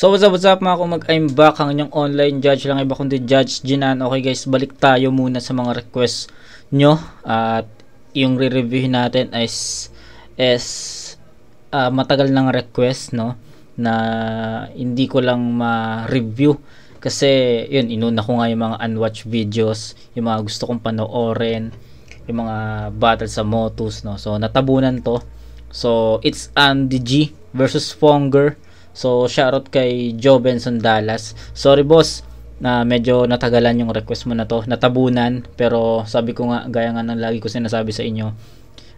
So what's up mga kumag, I'm back, ang inyong online judge lang iba kundi Judge Jinan. Okay guys, balik tayo muna sa mga request nyo. At yung re-review natin is matagal ng request, no, na hindi ko lang ma-review kasi yun, inuna ko nga yung mga unwatched videos, yung mga gusto kong panoorin, yung mga battle sa Motus, no. So natabunan to. So it's Andy G versus Fonger. So shoutout kay Joe Benson Dallas. Sorry boss na medyo natagalan yung request mo na to, natabunan, pero sabi ko nga, gaya nga ng lagi ko sinasabi sa inyo,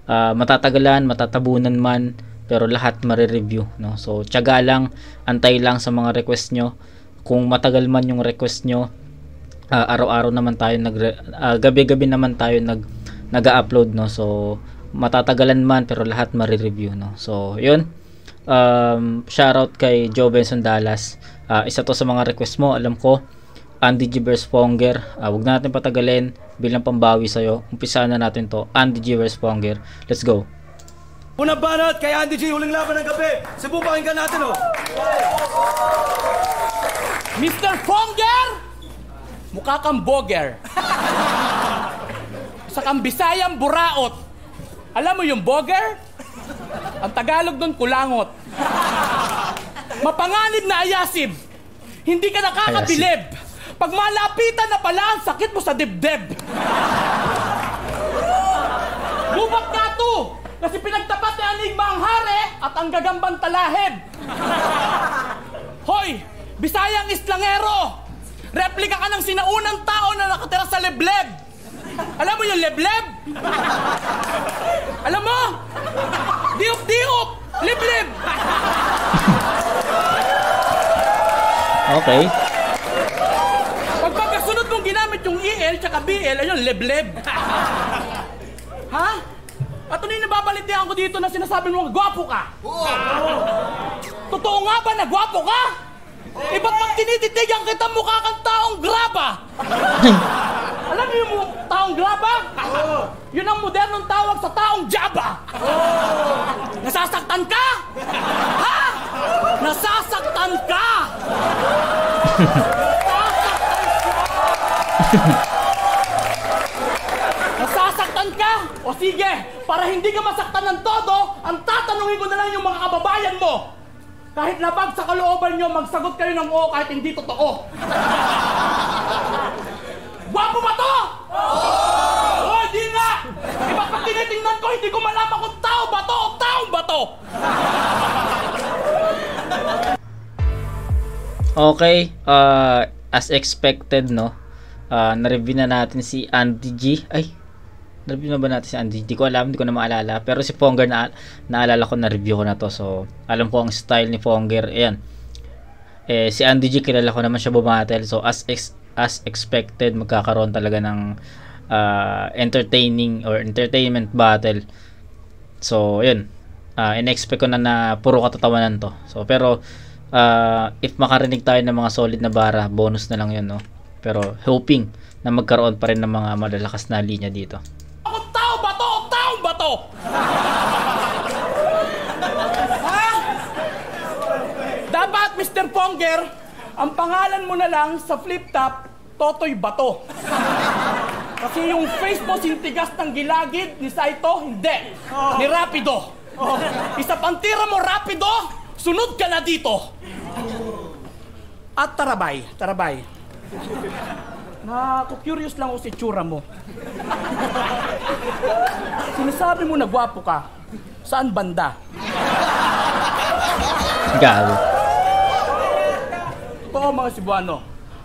matatagalan, matatabunan man, pero lahat mare-review, no? So tiyaga lang, antay lang sa mga request nyo. Kung matagal man yung request nyo, araw-araw naman tayo gabi-gabi naman tayo nag-upload, no? So matatagalan man, pero lahat mare-review, no? So yun, shoutout kay Joe Benson Dallas. Isa to sa mga request mo, alam ko. Andy G vs Fonger. Huwag natin patagalin, bilang pambawi sa'yo, umpisahan na natin to. Andy G vs Fonger, let's go. Unang banat kay Andy G, huling laban ng gabi. Cebu, pakinggan natin, oh. Mr. Fonger, mukha kang boger. Sa kang Bisayang buraot. Alam mo yung boger? Ang Tagalog doon, kulangot. Mapanganib na ayasib. Hindi ka nakakabilib. Pag malapitan na pala, ang sakit mo sa dibdib. Lubak ka to, kasi pinagtapat ni Anigma ang hari at ang gagambang talahib. Hoy, Bisayang Islangero, replika ka ng sinaunang tao na nakatira sa lebleb. Alam mo yung lebleb? Alam mo? Diop-diop! Liblib! Okay. Pag pagkasunod mong ginamit yung EL tsaka BL, ayun, lebleb. Ha? At ano yung nababalitihan ko dito na sinasabi mo, gwapo ka? Totoo nga ba na gwapo ka? Iba't pag tinititigan kita, mukha kang taong graba. Alam niyo yung taong graba? Yun ang modernong tawag sa taong jaba. Nasasaktan ka? Ha? Nasasaktan ka? Nasasaktan ka? O sige, para hindi ka masaktan ng todo, ang tatanungin ko na lang yung mga kababayan mo. Kahit labag sa kalooban nyo, magsagot kayo ng oo kahit hindi totoo. Gwapo ba to? Oo! Oh, di nga! Iba't pag tinitingnan ko, hindi ko malaman kung tao ba to o taong ba to? Okay, as expected, no, na-review na natin si Andy G. Na-review na ba natin si Andy G? Di ko alam, hindi ko na maalala. Pero si Fonger, naalala ko, na-review ko na to. So, alam ko ang style ni Fonger. Ayan. Si Andy G, kilala ko naman siya bumatel. So, as expected, magkakaroon talaga ng entertaining or entertainment battle. So, yun. In-expect ko na puro katatawanan to. So, pero, if makarinig tayo ng mga solid na bara, bonus na lang yun, no? Pero, hoping na magkaroon pa rin ng mga malalakas na linya dito. Tao ba to o taong ba to? Ha? Dapat, Mr. Fonger, ang pangalan mo na lang sa flip top, Totoy Bato. Kasi yung face mo sintigas ng gilagid, ni Saito, hindi. Ni Rapido. Isa pang tira mo, Rapido, sunod ka na dito. At tarabay. Curious lang ako sa itsura mo. Sinasabi mo na gwapo ka. Saan banda? Gago. Totoo mga Cebuano.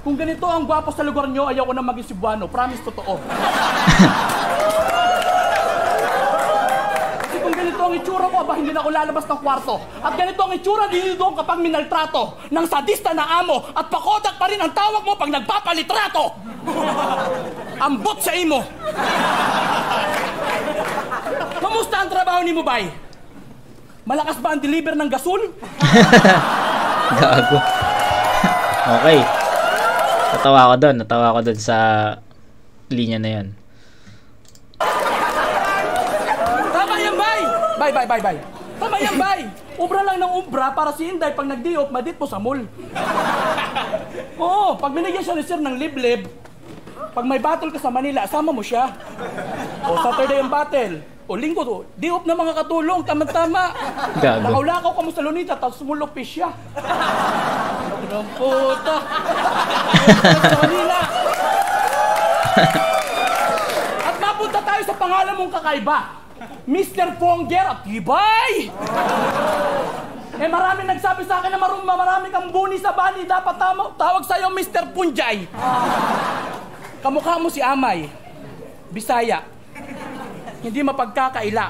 Kung ganito ang gwapo sa lugar nyo, ayaw ko na maging Cebuano. Promise, totoo. Kasi kung ganito ang itsura ko, hindi na ako lalabas ng kwarto. At ganito ang itsura din doon kapag minaltrato ng sadista na amo at pakodak pa rin ang tawag mo pag nagpapalitrato. Ambot sa imo. Kamusta ang trabaho ni Mubay? Malakas ba ang deliver ng gasol? Gago. Okay. Natawa ko doon sa linya na yan. Tama yan, Bay! Bay. Tama Bay yan, bay! Ubra lang ng ubra para si Inday pag nag-diop, madit mo sa mall. Oo, pag binigyan siya ni Sir ng liblib, pag may battle ka sa Manila, asama mo siya. O Saturday ang battle. O linggo to, diop na mga katulong, tama-tama. Gago. Lakaw-lakaw ka mo sa lunita, tapos sumulupis siya. Ang puta. Sa Manila. At mapunta tayo sa pangalan mong kakaiba. Mr. Ponger at Tibay! Eh marami nagsabi sa akin na marami kang buni sa bani, dapat tawag sa'yo Mr. Punjay. Kamukha mo si Amay, Bisaya, hindi mapagkakaila.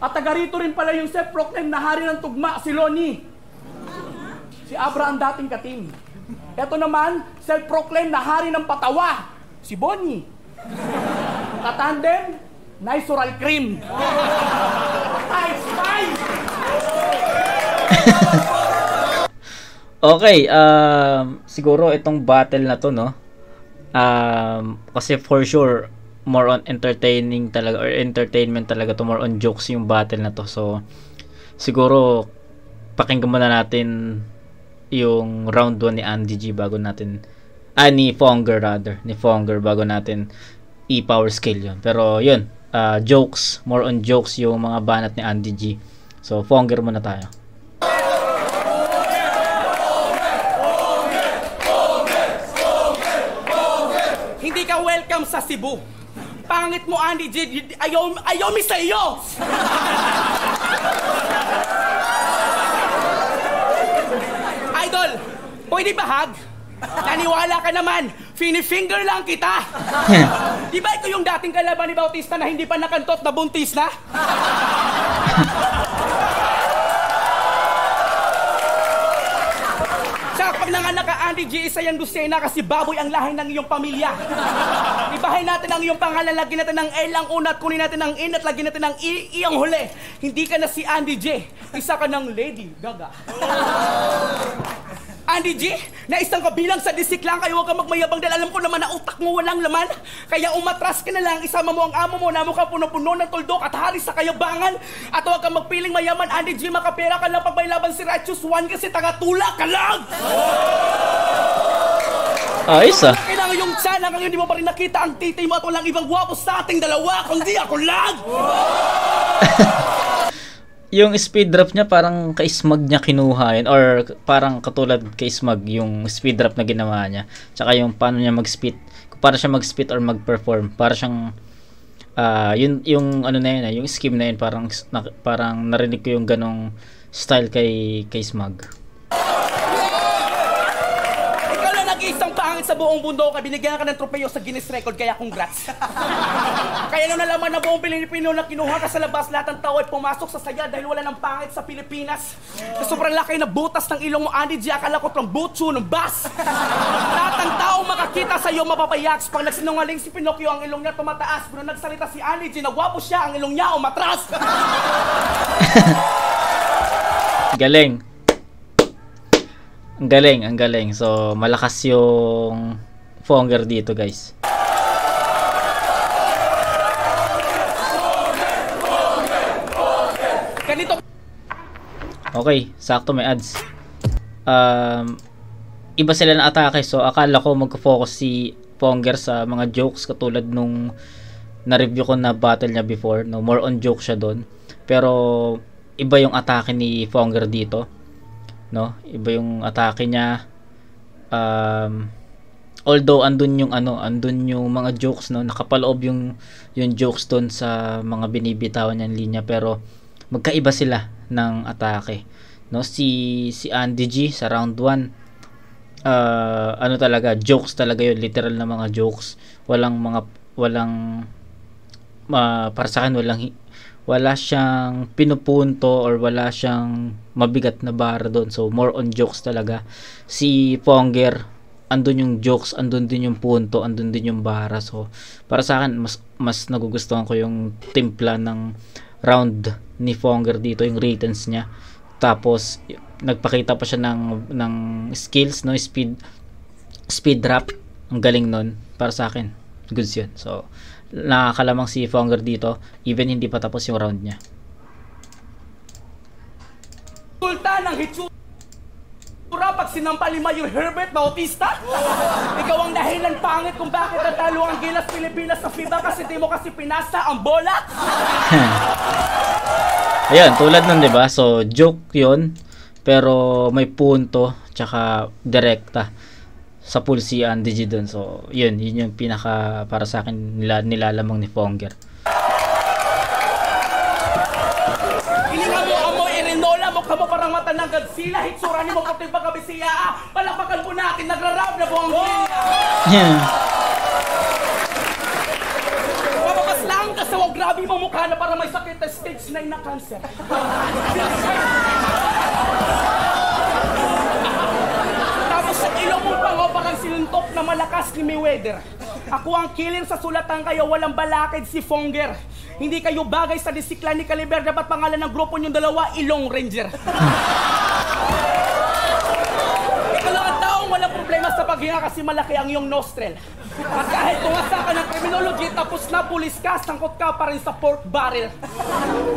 At taga rito rin pala yung self-proclaimed na hari ng tugma, si Loni. Si Abra ang dating katim. Eto naman, self-proclaimed na hari ng patawa, si Bonnie. Katandem, Natural Cream. Spy! Okay, siguro itong battle na to, no? Kasi for sure, more on entertaining talaga, or entertainment talaga to, more on jokes yung battle na to. So, siguro, pakinggan muna natin yung round 1 ni Andy G bago natin, ni Fonger rather, bago natin i-power scale yun. Pero yun, jokes, more on jokes yung mga banat ni Andy G. So, Fonger muna tayo. Hindi ka welcome sa Cebu. Pangit mo, Andy J. Ayaw mi sa iyo! Idol, pwede ba hug? Naniwala ka naman, fini-finger lang kita. Di ba ito yung dating kalaban ni Bautista na hindi pa nakantot na buntis na? Pag nanganak ka, Andy G, isa yan dosena kasi baboy ang lahi ng iyong pamilya. Ibahin natin ang iyong pangalan, lagyan natin ng L ang una at kunin natin ang in at lagyan natin ng I ang huli. Hindi ka na si Andy J, isa ka ng Lady Gaga. Andy G, na isang kabilang sa disik lang, kaya huwag ka magmayabang dahil alam ko naman na utak mo walang laman. Kaya umatras ka na lang, isama mo ang amo mo na mukha puno-puno ng tuldok at hari sa kayabangan. At huwag kang magpiling mayaman, Andy G, makapera ka lang pag may laban si Righteous One kasi taga-tula ka lang! Ayos ah. Kailangan yung sana, ngayon di mo pa rin nakita ang titi mo at walang ibang guwapo sa ating dalawa, kundi ako lang! Yung speed drop niya parang kay Smug niya kinuha yun, or parang katulad kay Smug yung speed drop na ginawa niya. Tsaka yung paano niya mag-spit, para siya mag-spit or mag-perform, para siyang yun yung ano na yun, yung scheme na yun, parang narinig ko yung ganong style kay Smug. Isang pangit sa buong mundo, kaya binigyan ka ng tropeyo sa Guinness Record, kaya congrats. Kaya nung nalaman na buong Pilipino na kinuha ka sa labas, lahat ng tao ay pumasok sa saya dahil wala ng pangit sa Pilipinas. Sa sobrang laki na butas ng ilong mo, Andy G, akala ko ng butso ng bus. Lahat ng tao makakita sa iyo mapapayaks. Pag nagsinungaling si Pinocchio, ang ilong niya tumataas. Pero nagsalita si Andy G, nagwapo siya, ang ilong niya umatras. Galing. Ang galing. So, malakas yung Fonger dito, guys. Ganito. Okay, sakto may ads. Iba sila na atake, so akala ko magfo-focus si Fonger sa mga jokes katulad nung na-review ko na battle niya before, no, more on joke siya doon. Pero iba yung atake ni Fonger dito. No, iba yung atake niya. Although andun yung mga jokes, no, nakapaloob yung jokes doon sa mga binibitawan niyang linya, pero magkaiba sila ng atake, no. Si Andy G sa round 1, ano talaga, jokes talaga yun, literal na mga jokes, para sa akin wala siyang pinupunto or wala siyang mabigat na bar doon. So more on jokes talaga. Si Fonger, andun yung jokes, andun din yung punto, andun din yung bara. So para sa akin mas nagugustuhan ko yung timpla ng round ni Fonger dito, yung returns niya. Tapos nagpakita pa siya ng skills, no, speed drop. Ang galing nun para sa akin. Goods yun. So nakakalamang si Fonger dito even hindi pa tapos yung round niya. ng hitsura pag sinampal ni Mayor Herbert Bautista? Ikaw ang dahilan pangit kung bakit natalo ang Gilas Pilipinas sa FIBA kasi di mo kasi pinasa ang bola? Ayun, tulad nun, 'di ba? So, joke 'yon, pero may punto tsaka direkta sa pool si Andy G dun. So, yun yung pinaka para sa akin nilalamang ni Fonger. Ininga mo amoy Erinola, mukha mo parang mata ng Godzilla, hitsura ni mo puting pagkabisiya, palakpakan po natin, nagrarap na po ang Yeah. Mababas lang ka sa grabe mo mukha na parang may sakit na stage 9 na cancer. Tapos sa ilong mong pango parang sinuntok na malakas ni Mayweather. Ako ang killer sa sulatan kayo, walang balakid si Fonger. Hindi kayo bagay sa disiklan ni Caliber, dapat pangalan ng grupo niyong dalawa, Ilong Ranger. Ikaw lang ang taong walang problema sa paghinga kasi malaki ang iyong nostril. At kahit tumasa ka ng criminology, tapos na pulis ka, sangkot ka pa rin sa pork barrel.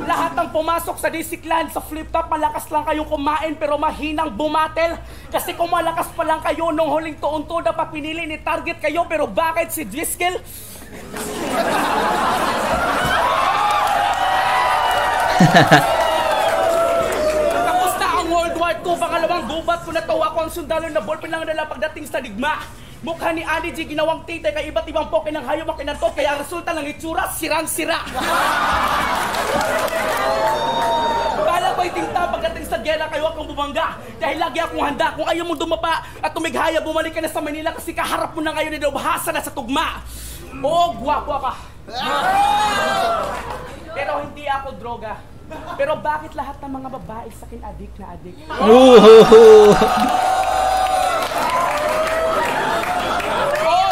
Lahat ng pumasok sa disiklan, sa flip-top, malakas lang kayong kumain pero mahinang bumatel. Kasi kung malakas pa lang kayo nung huling tuon-to, dapat pinili ni target kayo, pero bakit si Driscoll? Tapos na ang World War II, pangalawang gubat ko na to. Ako ang sundalo na ballpen lang nila pagdating sa digma. Mukha ni Andy G ginawang titay kay iba't ibang poke ng hayop ang kinantot, kaya ang resulta ng itsura, sirang-sira. Bala ko'y tinta pagdating sa gera, kayo akong bumangga. Dahil lagi akong handa, kung ayaw mong dumapa at tumighaya, bumalik ka na sa Manila kasi kaharap mo na ngayon ni Dobhasa na sa tugma. Oo, guwapo ka. Pero hindi ako droga. Pero bakit lahat ng mga babae sa akin adik na adik? Oo,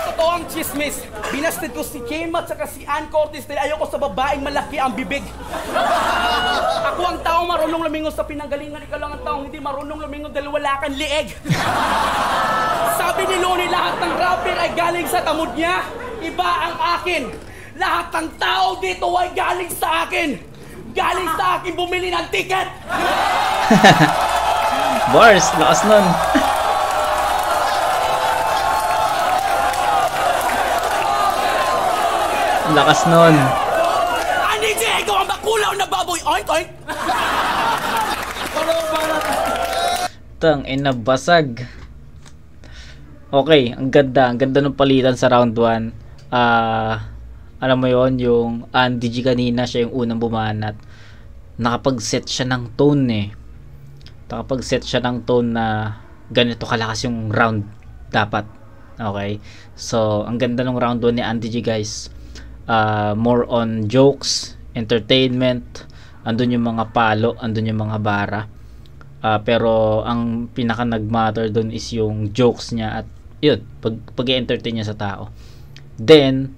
totoo ang chismis. Binasted ko si Kim at saka si Ann Cortez dahil ayoko sa babaeng malaki ang bibig. Ako ang taong marunong lumingon sa pinanggalingan. Ikaw lang ang taong hindi marunong lumingon dahil wala kang lieg. Sabi ni Loni, lahat ng rapper ay galing sa tamod niya. Iba ang akin. Lahat ng tao dito ay galing sa akin. Galing sa akin bumili ng ticket. Bars, lakas nun. Lakas nun. Ani J, ikaw ang bakulaw na baboy. Oink, oink. Tang ina basag. Okay, ang ganda ng palitan sa round 1. Alam mo yon, yung Andy G kanina, siya yung unang bumanat. Nakapag-set siya ng tone Nakapag-set siya ng tone na ganito kalakas yung round dapat. Okay? So, ang ganda ng round 1 ni Andy G, guys. More on jokes, entertainment, andun yung mga palo, andun yung mga bara. Pero ang pinaka nag-matter dun is yung jokes niya at yun, pag-entertain niya sa tao. Then,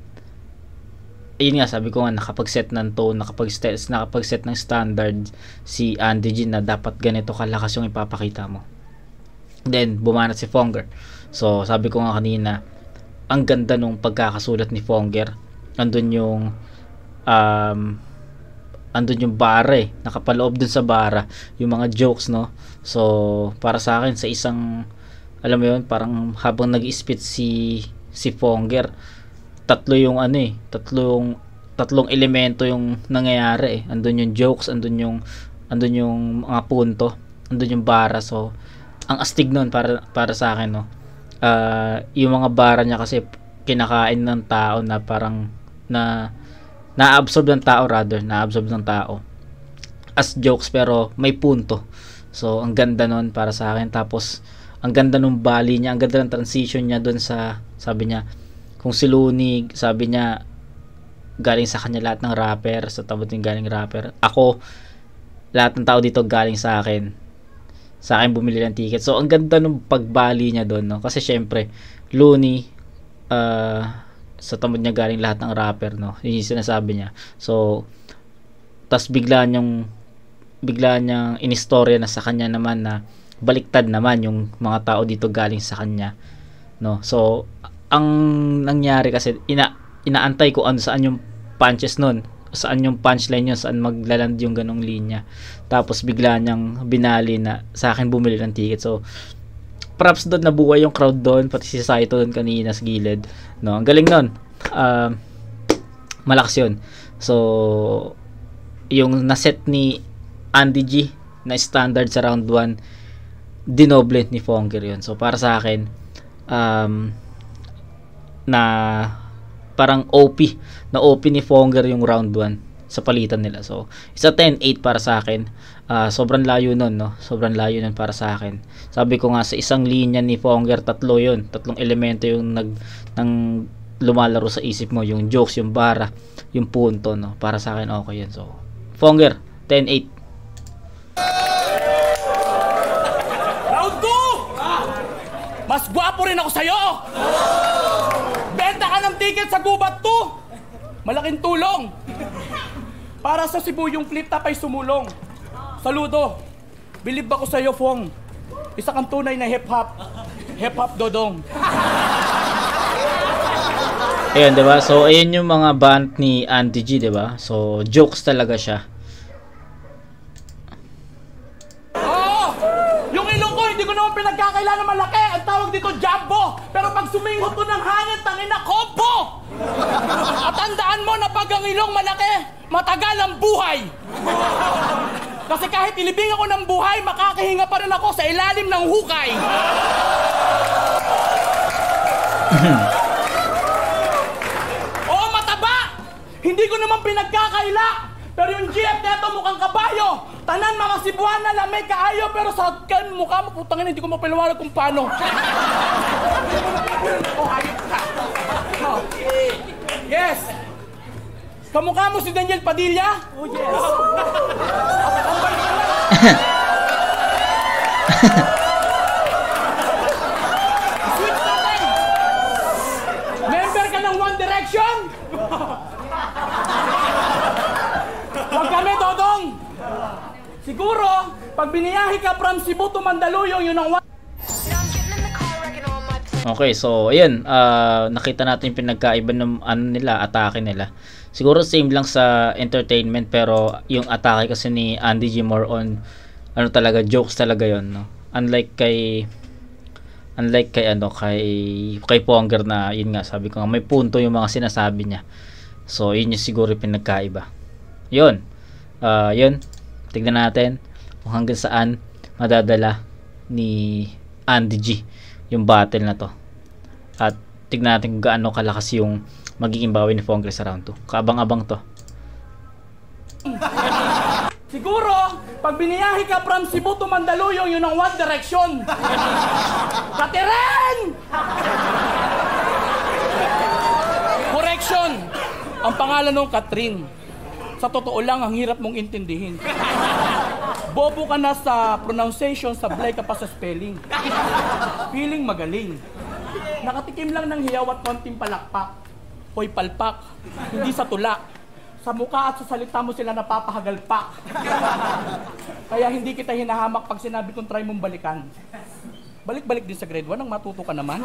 ayun nga, sabi ko nga, nakapag-set ng tone, nakapag-set ng standard si Andy G na dapat ganito kalakas yung ipapakita mo. Then, bumanat si Fonger. So, sabi ko nga kanina, ang ganda nung pagkakasulat ni Fonger. Andun yung bara nakapaloob dun sa bara yung mga jokes, no? So, para sa akin, sa isang, alam mo yun, parang habang nag-spit si Fonger, tatlong elemento yung nangyayari andun yung jokes, andun yung mga punto, andun yung bara. So ang astig nun para sa akin, no. Yung mga bara niya kasi kinakain ng tao na parang na-absorb ng tao as jokes pero may punto. So ang ganda nun para sa akin. Tapos ang ganda nung bali niya, ang ganda ng transition niya dun sa, sabi niya, kung si Looney, sabi niya, galing sa kanya lahat ng rapper, sa tabot yung galing rapper. Ako, lahat ng tao dito galing sa akin. Sa akin bumili ng ticket. So, ang ganda nung pagbali niya doon, no? Kasi syempre, Looney, sa tabot niya galing lahat ng rapper, no? Yun yung sinasabi niya. So, tas bigla niyang inistorya na sa kanya naman na baliktad naman yung mga tao dito galing sa kanya, no? So, ang nangyari kasi inaantay ko ano saan yung punches nun. saan yung punchline yun, saan maglaland yung ganong linya. Tapos bigla niyang binali na sa akin bumili ng ticket. So props doon, nabuhay yung crowd doon, pati si Saito doon kanina sa gilid, no? Ang galing nun. Malakas yun. So yung naset ni Andy G na standard sa round 1, dinoble ni Fonger yun. So para sa akin, na parang OP ni Fonger yung round 1 sa palitan nila. So isa 10-8 para sa akin. Sobrang layo nun, no? Sobrang layo nun para sa akin. Sabi ko nga, sa isang linya ni Fonger, tatlong elemento yung nang lumalaro sa isip mo, yung jokes, yung bara, yung punto, no? Para sa akin okay yun. So Fonger 10-8. Round 2! Mas gwapo rin ako sa'yo! Benta ka ng ticket sa Gubat 2! Malaking tulong! Para sa Cebu, yung flip top ay sumulong. Saludo! Believe ako sa'yo, Fong. Isa kang tunay na hip-hop. Hip-hop dodong. Ayun, diba? So, ayun yung mga band ni Andy G, diba? So, jokes talaga siya. Oo! Yung ilong ko, hindi ko naman pinagkakaila na malaki. Ang tawag dito, jumbo. Pero pag sumingot ko ng hangin, tangin na kombo! At tandaan mo na pag ang ilong malaki, matagal ang buhay. Kasi kahit ilibing ako ng buhay, makakahinga pa rin ako sa ilalim ng hukay. Oo, mataba! Hindi ko naman pinagkakaila. Pero yung GF neto mukhang kabayo. Tanan mga Cebuana lang may kaayo. Pero sa mukha mo, putangin, hindi ko mapaliwanag kung paano. Oh, ayos ka. Oh. Yes! Kamukha mo si Daniel Padilla? Oh, yes. Switch natin! Member ka ng One Direction? Huwag kami, Dodong! Siguro, pag biniyahe ka from Cebu to Mandaluyong, yun ang One... Okay, so ayun, nakita natin yung pinagkaiba ng atake nila. Siguro same lang sa entertainment, pero yung atake kasi ni Andy G more on talaga, jokes talaga yon, no? Unlike kay Ponger na yun nga, sabi ko nga, may punto yung mga sinasabi niya. So yun yung siguro yung pinagkaiba. Yun. Tignan natin kung hanggang saan madadala ni Andy G yung battle na to. At tignan natin kung gaano kalakas yung magiging bawi ni Fonger sa round 2. Kaabang-abang to. Siguro, pag biniyahe ka from Cebu to Mandaluyong, yun ang One Direction. Katiren! Correction! Ang pangalan ng Katrin. Sa totoo lang, ang hirap mong intindihin. Bobo ka na sa pronunciation, sablay ka pa sa spelling. Feeling magaling. Nakatikim lang ng hiyaw at konting palakpak. Hoy palpak, hindi sa tula. Sa mukha at sa salita mo sila napapahagalpak. Kaya hindi kita hinahamak pag sinabi kong try mong balikan. Balik-balik din sa grade 1 nang matuto ka naman.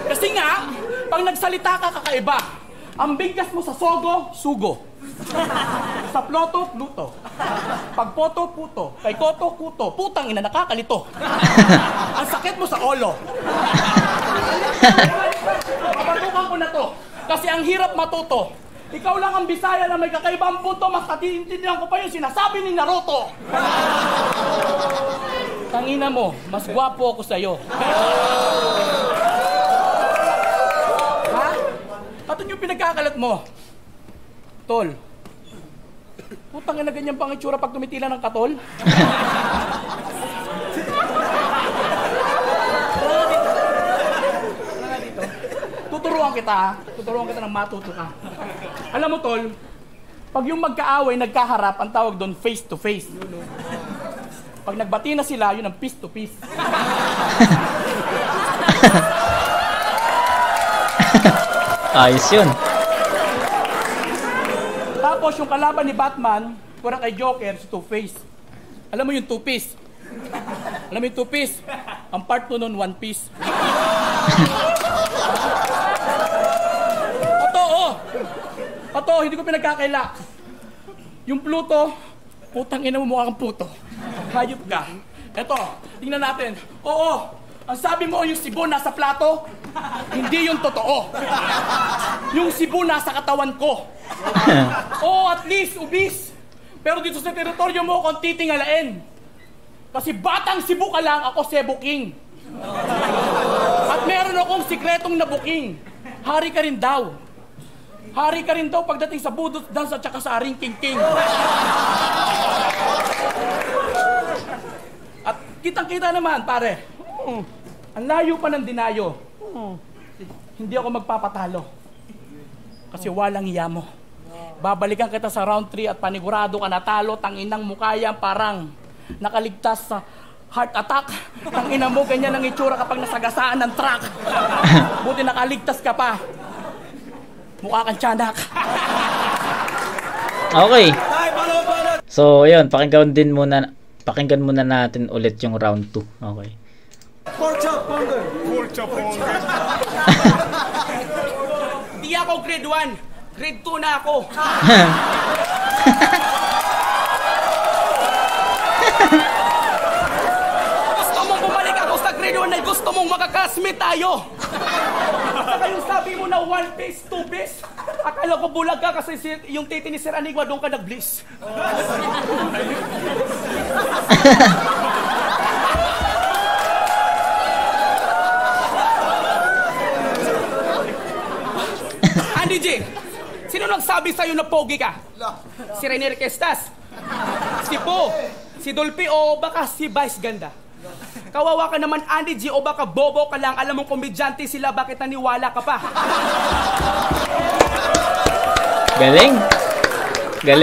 Kasi nga, pag nagsalita ka kakaiba. Ang bigkas mo sa sogo, sugo. Sa ploto, pluto. Pag poto, puto. Kay koto, kuto. Putang ina, nakakalito. Ang sakit mo sa olo. Kapatukan ko na to. Kasi ang hirap matuto. Ikaw lang ang Bisaya na may kakaibang punto. Mas katiintindihan ko pa yung sinasabi ni Naruto. Tangina mo, mas gwapo ako sa'yo. Ha? Ato yung pinagkakalat mo. Tol. Putang ina, ganyan pang itsura pag tumitila ng katol. Tuturuan kita, tuturuan kita ng matuto ka. Alam mo, Tol, pag yung magkaaway, nagkaharap, ang tawag doon face to face. Pag nagbati na sila, yun ang piece to piece. Ayos yun. Tapos yung kalaban ni Batman, kurang kay Joker, si Two-Face. Alam mo yung two-piece? Alam mo yung two-piece? Ang part 2 nun, one piece. Totoo! Ato, hindi ko pinagkakaila. Yung Pluto, putang ina mo, mukha kang puto. Hayop ka. Eto, tingnan natin. Oo, ang sabi mo yung Cebu nasa plato, hindi yung totoo. Yung Cebu nasa katawan ko. Oo, at least, ubis. Pero dito sa teritoryo mo, kung titingalain. Kasi batang Cebu ka lang, ako Cebu King. At meron akong sikretong nabuking. Hari ka rin daw. Hari ka rin daw pagdating sa budot dance at saka sa aring king-king. At kitang-kita naman, pare. Ang layo pa ng dinayo. Hindi ako magpapatalo. Kasi walang iya mo. Babalikan kita sa round 3 at panigurado ka natalo. Tanginang mukha yan parang nakaligtas sa heart attack. Tangina mo, ganyan ang itsura kapag nasagasaan ng truck. Buti nakaligtas ka pa. Mukha kang tiyanak. Okay. So, ayun, pakinggan muna natin ulit yung round 2. Okay. Pork chop hunger. Di ako grade 1. Grade 2 na ako. Gusto mong bumalik ako sa grade 1 na gusto mong magka-classmate tayo. Saka yung sabi mo na 1 piece, 2 piece, akala ko bulag ka kasi yung titi ni Sir Enigma doon ka nag-bliss. Andy G, sino nagsabi sa'yo na pogi ka? Si Rene Requestas? Si Po? Si Dolphy o baka si Vice Ganda? Kawawa ka naman, Andy G, o baka bobo ka lang, alam mong komedyante sila, bakit naniwala ka pa? Galing.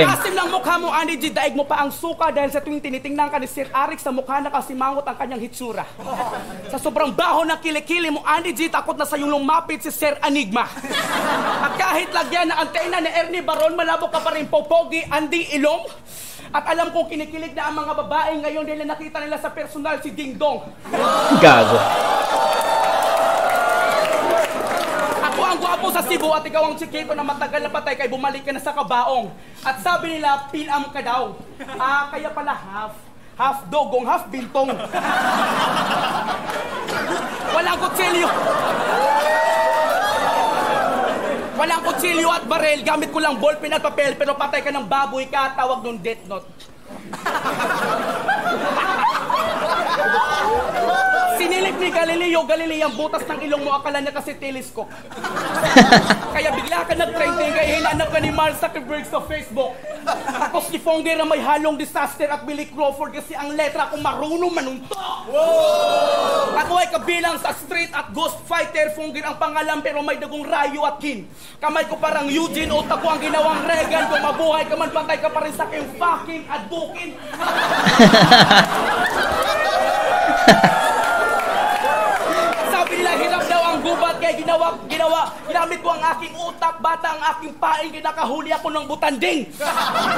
Asim lang mukha mo, Andy G, daig mo pa ang suka dahil sa tuwing tinitingnan ka ni Sir Arik sa mukha nakasimangot ang kanyang hitsura. Sa sobrang baho ng kilikili mo, Andy G, takot na sa'yong lumapit si Sir Enigma. At kahit lagyan na antena ni Ernie Baron, malabo ka pa rin popogi, Andy Ilong. At alam kong kinikilig na ang mga babae ngayon dahil nakita nila sa personal si Ding Dong. Gago. Ako ang gwapo sa Cebu at ikaw ang chikito na matagal na patay kay bumalik ka na sa kabaong. At sabi nila, pinam ka daw. Kaya pala half dogong, half bintong. Walang kutsilyo. Walang kutsilyo at barel, gamit ko lang ballpen at papel, pero patay ka ng baboy ka, tawag nung death note. Sinilip ni Galileo ang butas ng ilong mo, akala niya kasi telescope. Kaya bigla ka nag-trending, kaya hinanap ka ni Mark Zuckerberg sa Facebook. Tapos si Fonger na may halong disaster at Billy Crawford kasi ang letra kung marunong manuntok. Ako ay kabilang sa street at ghost fighter, Fonger ang pangalan pero may dagong rayo at kin. Kamay ko parang Eugene, utak ko ang ginawang Reagan. Kung mabuhay ka man, pantay ka pa rin sa aking fucking adbukin. Sabi nila hirap daw ang gubat kaya ginamit ko ang aking utak, bata ang aking paing, kinakahuli ako ng butanding.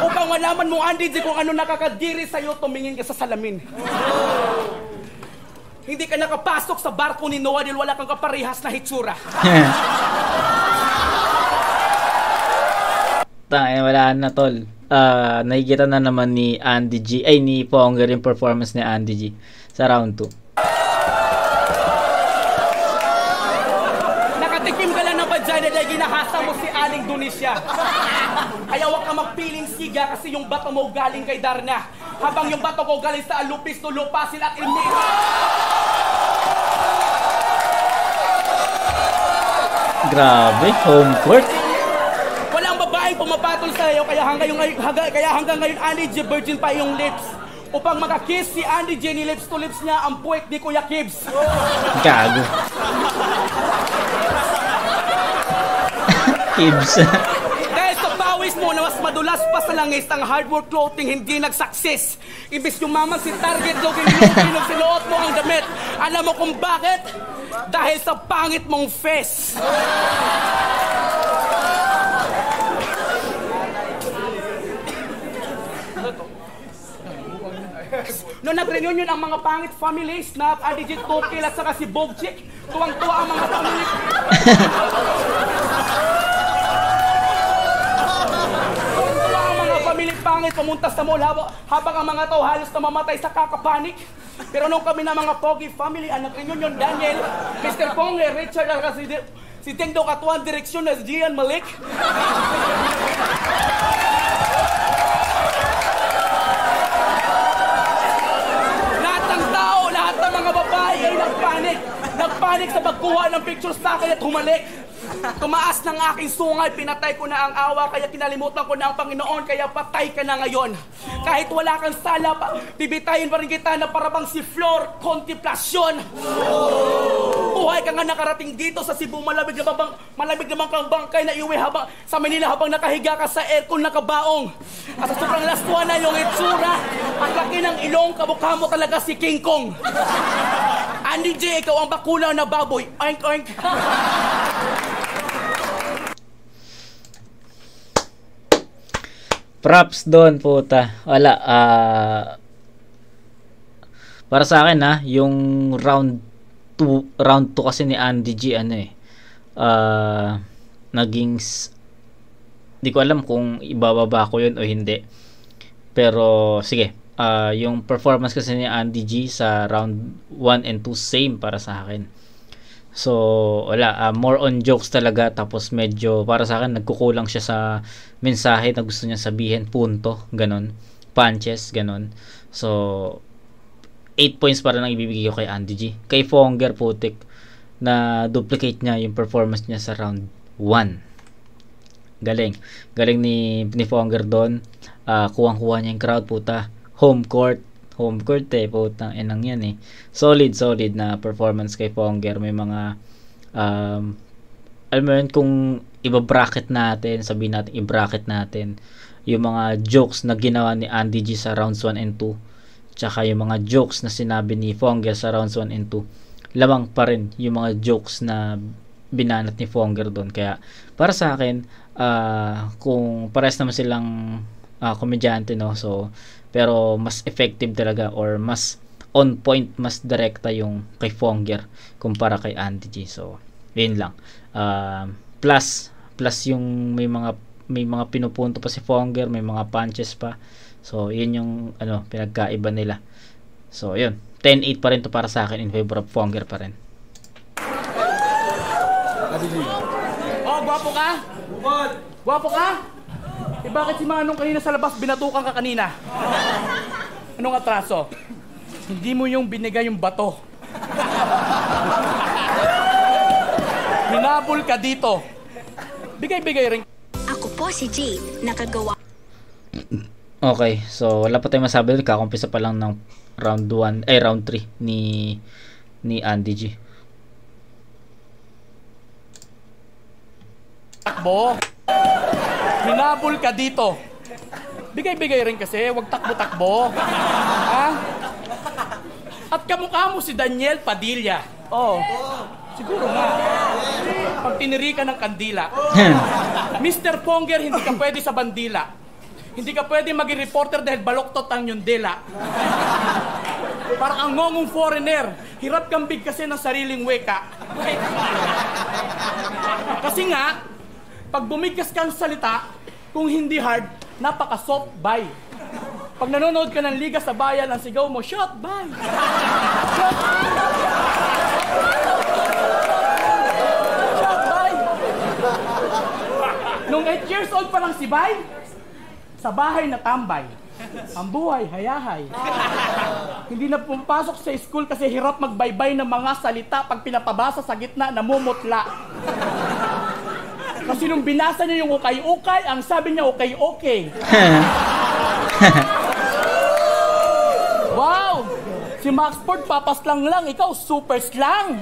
Upang malaman mo, Andy, kung ano nakakadiri sa'yo, tumingin ka sa salamin. Hindi ka nakapasok sa barko ni Noah dahil wala kang kaparehas na hitsura. Wala na, tol. Nakikita na naman ni Andy G, ni Ponger yung performance ni Andy G sa round 2. Nakatikim ka lang ng vagina dahil ginahasa mo si Aling Dunisya. Kaya huwag ka magpiling siga kasi yung bato mo galing kay Darna. Habang yung bato ko galing sa Alupis, Tulupasin at Ilmi. Grabe, home court. Walang babaeng pumapatol sa iyo kaya hanggang ngayon Andy G, virgin pa yung lips. Upang makakiss si Andy G, ni lips to lips niya ang puwet ni Kuya Kibs. Gago. Kibs. Dahil sa pawis mo na mas madulas pa sa langis, ang hardwork clothing hindi nag-success. Ibis yumaman si Target, login ng sinuot mo ang damit. Alam mo kung bakit? Dahil sa pangit mong face. Noong nag-reunion ang mga pangit families na Adigit Tokil at saka si Bogchik, tuwang-tuwa ang mga family. pangit pumunta sa mall habang ang mga tao halos namamatay sa kakapanik. Pero nung kami na mga Pogi family, anak ninyo yun, Daniel, Mr. Ponger, Richard, si Teng Dong Katuan, direksyon na si Gian Malik. Lahat ng tao, lahat ng mga babae ay nagpanik. Nagpanik sa pagkuha ng picture sa akin at humalik. Tumaas ng aking sungay, pinatay ko na ang awa, kaya kinalimutan ko na ang Panginoon, kaya patay ka na ngayon. Kahit wala kang sala pa, bibitayin pa rin kita na parabang si Flor, kontemplasyon. Buhay ka nga nakarating dito sa Cebu, malamig naman kang bangkay na iuwi habang sa Manila habang nakahiga ka sa aircon nakabaong. At sa sobrang laswa na yung itsura, ang laki ng ilong, kamukha mo talaga si King Kong. Andy J, ikaw ang bakulaw na baboy. Oink, oink. Props doon, puta. Wala, para sa akin yung round 2 kasi ni Andy G, naging, di ko alam kung ibababa ko yun o hindi. Pero, sige, yung performance kasi ni Andy G sa round 1 and 2, same para sa akin. So, wala, more on jokes talaga, tapos medyo, para sa akin, nagkukulang siya sa mensahe na gusto niya sabihin, punto, ganon, punches, ganon. So, 8 points para lang ibibigay ko kay Andy G. Kay Fonger, putik, na duplicate niya yung performance niya sa round 1. Galing ni Fonger doon. Kuwang-kuha niya yung crowd, puta. Home court putang enang yan solid na performance kay Fonger. May mga alam mo yun, kung i-bracket natin, sabihin natin i-bracket natin yung mga jokes na ginawa ni Andy G sa rounds 1 and 2 tsaka yung mga jokes na sinabi ni Fonger sa rounds 1 and 2, lamang pa rin yung mga jokes na binanat ni Fonger doon. Kaya para sa akin, kung pares naman silang komedyante, no, so pero mas effective talaga or mas on point, mas direkta yung kay Fonger kumpara kay Andy G. So yun lang. Plus yung may mga pinupunto pa si Fonger, may mga punches pa. So yun yung pinagkaiba nila. So yun, 10-8 pa rin to para sa akin, in favor of Fonger pa rin. Oh, gwapo ka? Gwapo ka? Bakit si Manong kanina sa labas binatukan ka kanina? Anong atraso? Hindi mo yung binigay yung bato. Hinabol ka dito. Bigay-bigay rin. Ako po si Jade, nakagawa. Okay, so wala pa tayong masabi. Kakumpisa pa lang ng round 3 ni Andy G. Takbo. Hinabol ka dito. Bigay-bigay rin kasi, wag takbo-takbo. Ha? At kamukha mo si Daniel Padilla. Oh, siguro nga. Pag tiniri ka ng kandila. Mr. Fonger, hindi ka pwede sa bandila. Hindi ka pwede maging reporter dahil baloktot ang yung dila. Parang ang ngongong foreigner. Hirap kang bigkasin ng sariling weka. Kasi nga, pag bumigkas kang salita, kung hindi hard, napaka-soft buy. Pag nanonood ka ng Liga sa Bayan, ang sigaw mo, shot buy! Shot buy! Shot buy! Nung 8 years old pa lang si Bay, sa bahay na tambay, ang buhay hayahay. Hindi na pumapasok sa school kasi hirap magbaybay ng mga salita pag pinapabasa sa gitna, namumutla. Kasi nung binasa niya yung ukay-ukay, ang sabi niya okay-okay. Wow! Si Max Ford papaslang lang, ikaw super slang.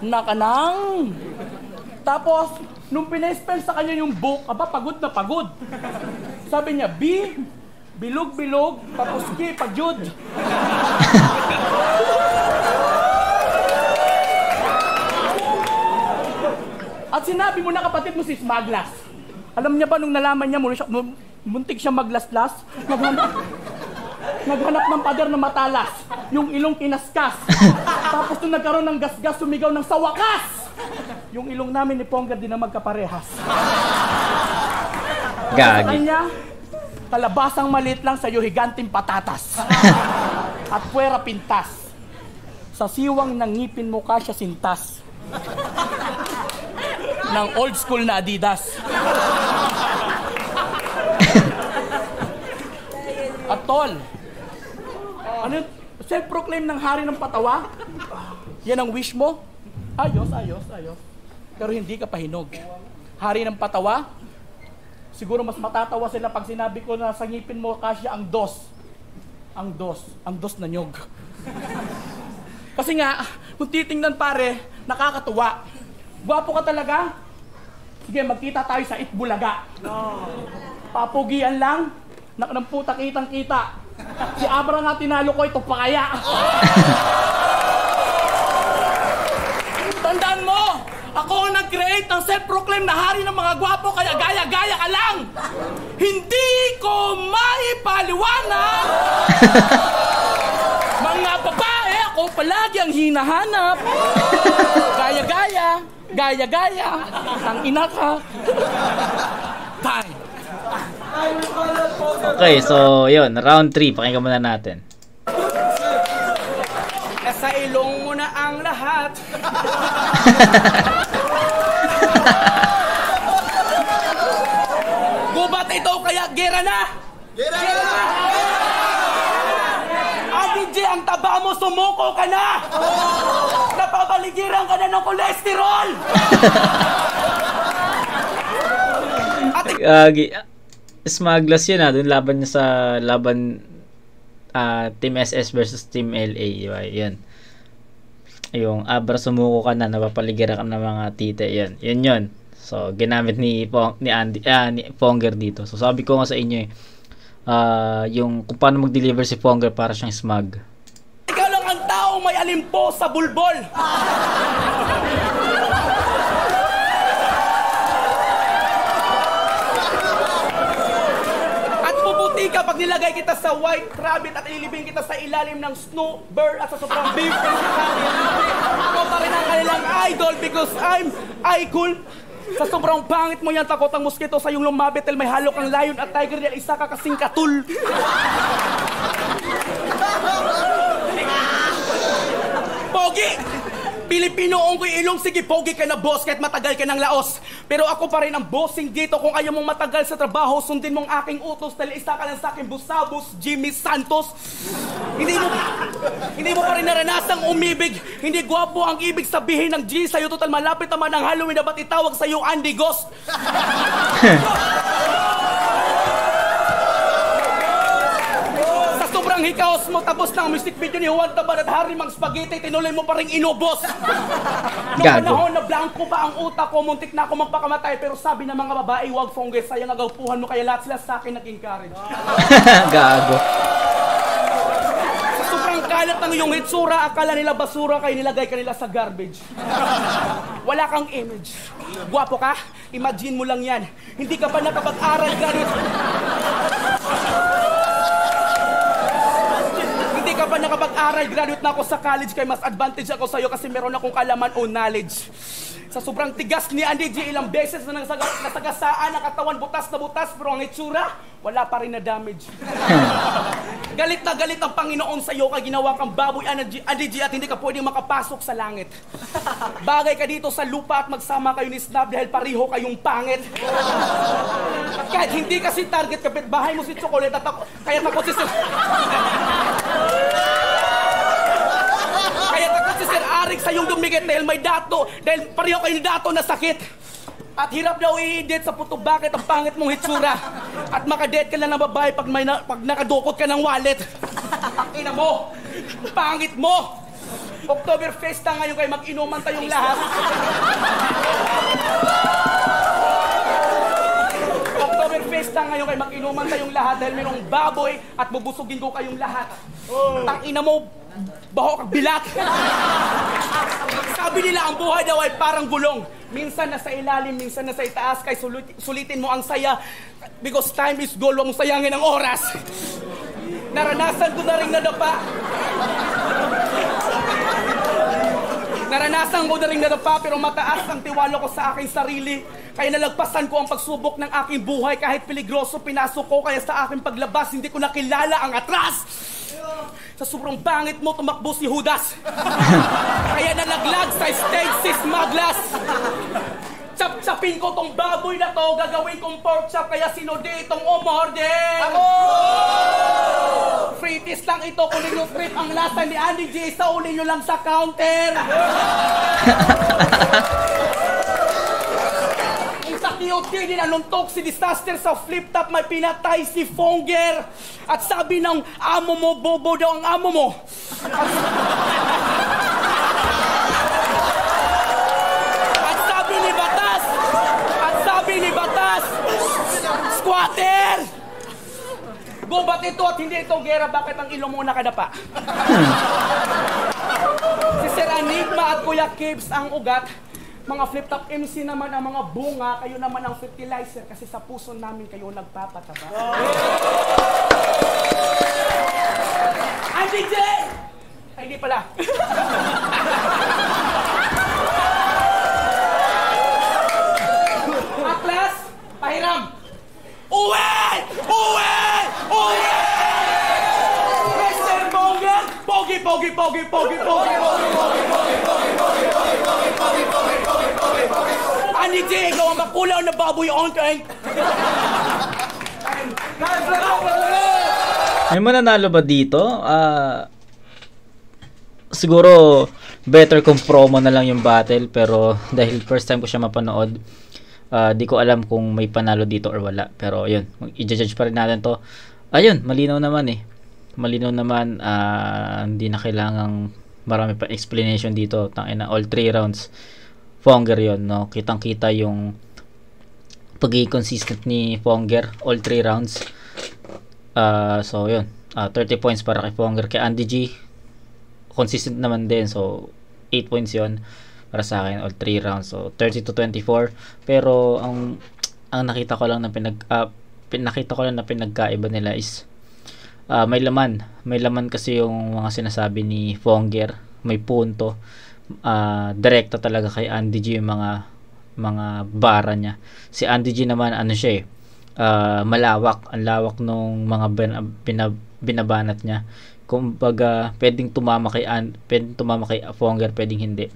Nakanang. Tapos, nung pina-spell sa kanya yung book, pagod na pagod. Sabi niya, bilog-bilog, papuski, pagjud. At sinabi mo na kapatid mo si Smaglas. Alam niya ba nung nalaman niya, muntik siya maglaslas, naghanap ng pader na matalas, yung ilong kinaskas. Tapos nung nagkaroon ng gasgas, sumigaw ng sa wakas! Yung ilong namin ni Ponga din na magkaparehas. Gagi. Sa kanya, Kalabasang maliit lang sa'yo, higanting patatas. At puwera pintas. Sa siwang ng ngipin mo kasya sintas. Ng old school na Adidas. At tol, ano yun? Self-proclaim ng hari ng patawa? Yan ang wish mo? Ayos. Pero hindi ka pahinog. Hari ng patawa? Siguro mas matatawa sila pag sinabi ko na sa ngipin mo kasya ang dos. Ang dos na nyog. Kasi nga, kung titingnan pare, nakakatuwa. Gwapo ka talaga? Sige, magkita tayo sa Itbulaga. Papugian lang, ng puta kitang-kita. Si Abra nga tinalo ko, ito pa kaya. Tandaan mo, ako ang nag-create ng self-proclaim na hari ng mga gwapo, kaya gaya-gaya ka lang. Hindi ko maipaliwanag. Mga babae, ako palagi ang hinahanap. Gaya-gaya, ang ina ka. Time. Okay, so yun, round 3, pakinggan muna natin. Nasa ilong mo na ang lahat. Gubat ito, kaya gera na! Gera na! DJ, ang taba mo, sumuko ka na! Napapaligiran ka na ng kolesterol! Smugglers yun doon laban niya sa Team SS versus Team LA, diba? Yun. Yung Abra sumuko ka na, napapaligiran ka ng mga tite, yun. So, ginamit ni Ponger dito. So, sabi ko nga sa inyo yung kung paano mag-deliver si Ponger para siyang smug. Ikaw lang ang taong may alimpo sa bulbol. At puputi ka pag nilagay kita sa white rabbit at ililibing kita sa ilalim ng snowbird at sa sobrang beef. Ako pa rin ang kanilang idol because I'm cool. Sa sobrang pangit mo yan, takot ang mosquito sa iyong lumabit dahil may halok ang lion at tiger dahil isa ka kasing katul. Pogi! Pilipinoong ko'y ilong, sige pogi ka na boss kahit matagal ka ng laos. Pero ako pa rin ang bossing dito. Kung ayaw mong matagal sa trabaho, sundin mong aking utos dahil isa ka lang sa akin busabos, Jimmy Santos. Hindi mo pa rin naranasang umibig. Hindi gwapo ang ibig sabihin ng G sa'yo. Total malapit naman ang Halloween na ba't itawag sa'yo Andy Ghost? Sobrang hikaos mo, tapos na ang music video ni Juan Taban at Harry Mang Spaghetti, tinuloy mo pa rin inubos. Noong panahon na blanco pa ang utak ko, muntik na ako magpakamatay, pero sabi ng mga babae, wag fungus, sayang agawpuhan mo, kaya lahat sila sa akin nag-encourage. Gago. Sa sobrang kalat ng iyong hitsura, akala nila basura, kaya nilagay ka nila sa garbage. Wala kang image. Gwapo ka? Imagine mo lang yan. Hindi ka pa nakapag-aral ganit. Hindi ka pa nakapag-aral, graduate na ako sa college, kaya mas advantage ako sa'yo kasi meron akong kalaman o knowledge. Sa sobrang tigas ni Andy G, ilang beses na nasagasaan ang katawan, butas na butas, pero ang itsura, wala pa rin na damage. Galit na galit ang Panginoon sa'yo, kaya ginawa kang baboy Andy G at hindi ka pwedeng makapasok sa langit. Bagay ka dito sa lupa at magsama kayo ni Snap dahil pariho kayong pangit. At kahit hindi kasi target kapitbahay mo si Chocolate at ako, kaya takot si Sir Arik sa iyong dumikit dahil may dato, dahil pareho kayo ni dato na sakit. At hirap daw i-date sa puto, bakit ang pangit mong hitsura. At makadate ka lang ng babae pag nakadukot ka ng wallet. Ina mo, pangit mo. Oktoberfest na ngayon kayo, mag-inuman tayong lahat. Oktoberfest na ngayon kayo, mag-inuman tayong lahat dahil mayroong baboy at bubusugin ko kayong lahat. Tangina mo, baho kang bilat. Sabi nila ang buhay daw ay parang gulong. Minsan nasa ilalim, minsan nasa itaas, kaya sulitin mo ang saya. Because time is gold, huwag mong sayangin ang oras. Naranasan ko na rin nadapa. Naranasan ko na rin nadapa, pero mataas ang tiwala ko sa aking sarili. Kaya nalagpasan ko ang pagsubok ng aking buhay. Kahit peligroso pinasok ko, kaya sa aking paglabas hindi ko nakilala ang atras. Sa sobrang bangit mo tumakbo si Judas. Kaya nalaglag sa stage 6 Maglas. Chap-chapin ko tong baboy na to, gagawin kong pork chop, kaya sino ditong umorder? Ako! Free taste lang ito, kunin yung trip ang lasa ni Andy J, saulin nyo lang sa counter. Sa TOT din anuntok si Disaster sa flip top, may pinatay si Fonger. At sabi ng amo mo, bobo daw ang amo mo. Ni Batas, squatter! Gubat ito at hindi ito gera, bakit ang ilong mo nakadapa? Si Sir Enigma at Kuya Kibs ang ugat. Mga flip-top MC naman ang mga bunga, kayo naman ang fertilizer kasi sa puso namin kayo nagpapataba. Ay, DJ! Ay, hindi pala. Atlas, pahiram! Uwi! Uwi! Uwi! Mr. Bonger! Pogi, pogi, pogi, pogi, pogi, pogi, pogi, pogi, pogi, pogi, pogi, pogi, pogi, pogi, pogi, pogi, pogi. Ani J, ikaw ang makulaw na baboy on tank. May mananalo ba dito? Siguro better kung promo na lang yung battle, pero dahil first time ko siya mapanood, di ko alam kung may panalo dito or wala. Pero yun, i-judge pa rin natin to. Ayun, malinaw naman eh. Malinaw naman, hindi na kailangang marami pa explanation dito. Tangina, all 3 rounds Fonger yon, no? Kitang-kita yung pagiging consistent ni Fonger all 3 rounds. So yun, 30 points para kay Fonger. Kay Andy G, consistent naman din, so 8 points yon para sa akin all 3 rounds, so 30 to 24. Pero ang nakita ko lang na pinagkaiba nila is may laman kasi yung mga sinasabi ni Fonger, may punto. Direkta talaga kay Andy G yung mga bara niya. Si Andy G naman ano siya eh, malawak, ang lawak nung mga binabanat niya. Kumbaga pwedeng tumama kay Fonger, pwedeng hindi.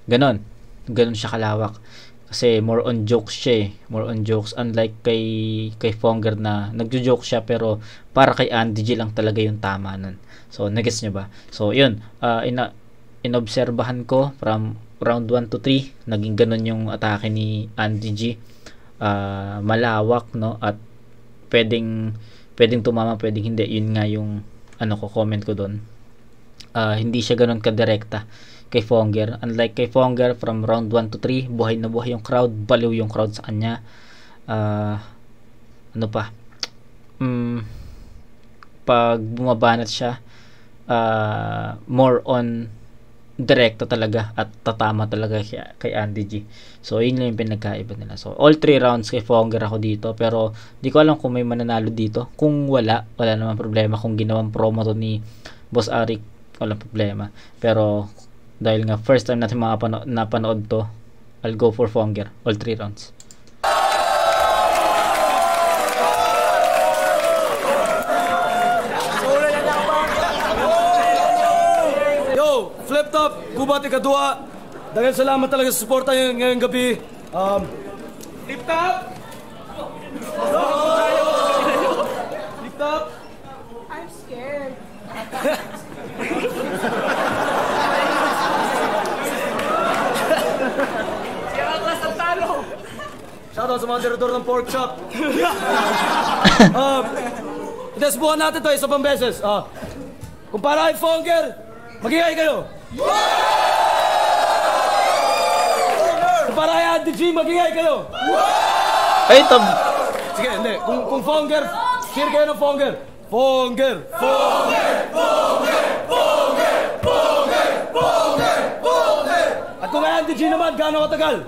Ganon siya kalawak. Kasi more on jokes siya eh. More on jokes, unlike kay Fonger na nagjo-joke siya pero para kay Andy G lang talaga yung tama nun. So nagets niyo ba? So yun, inobserbahan ko from round 1 to 3, naging ganun yung atake ni Andy G. Malawak, no? At pwedeng tumama, pwedeng hindi. Yun nga yung comment ko doon. Hindi siya ganun kadirekta kay Fonger. Unlike kay Fonger, from round 1 to 3, buhay na buhay yung crowd, baliw yung crowd sa kanya. Pag bumabanat siya, more on direkta talaga at tatama talaga kay Andy G. So yun lang yung pinagkaiba nila. So all 3 rounds kay Fonger ako dito, pero di ko alam kung may mananalo dito. Kung wala naman problema. Kung ginawang promo to ni Boss Arik, wala problema. Pero dahil nga first time natin napanood to, I'll go for Fonger all 3 rounds. Flip top, gubat ikadua. Dahil salamat talaga sa suporta ngayong gabi. Flip top! Flip top! I'm scared. Siya ang class ang talo! Shoutout sa mga direktor ng pork chop. Ito, subukan natin ito isa pang beses. Kung para kay Fonger, mag-iay kayo. Kung para kay Andy G, mag-iay kayo. Ay, sige, hindi. Kung Fonger, cheer kayo ng Fonger. Fonger! Fonger! Fonger! Fonger! Fonger! Fonger! Fonger! At kung kay Andy G naman, gaano katagal?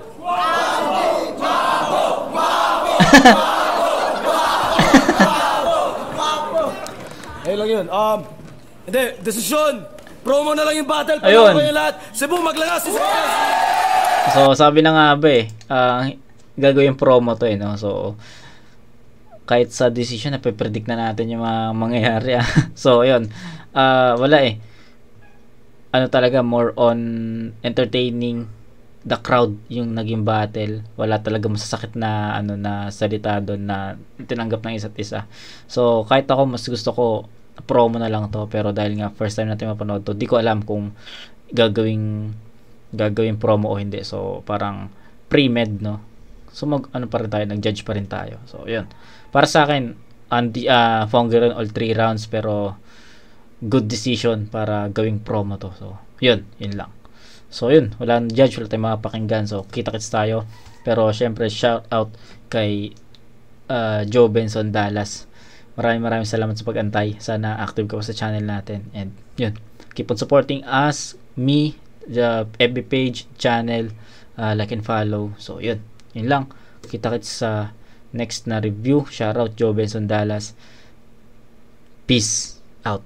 Ayun lang yun. Hindi, desisyon. Promo na lang yung battle. Ayun. Yung lahat. Cebu, maglangas si Cebu. So sabi na nga ba gagawin promo to no. So kahit sa decision na predict na natin yung mga mangyayari. So yun. Wala ano talaga, more on entertaining the crowd yung naging battle. Wala talaga masasakit na na salita doon na tinanggap ng isa't isa. So kahit ako mas gusto ko promo na lang to, pero dahil nga first time natin mapanood to, di ko alam kung gagawing promo o hindi. So parang pre-med no. So pa rin tayo, nag-judge pa rin tayo. So yun. Para sa akin Fonger all 3 rounds, pero good decision para gawing promo to. So yun lang. So yun, wala nang judge, wala tayong mapakinggan. So kita-kits tayo. Pero syempre shout out kay Joe Benson Dallas. Maraming salamat sa pag-antay. Sana active ka sa channel natin. And yun, keep on supporting us, me, the FB page, channel, like and follow. So yun lang. Kita-kits sa next na review. Shout out Joe Benson Dallas. Peace out.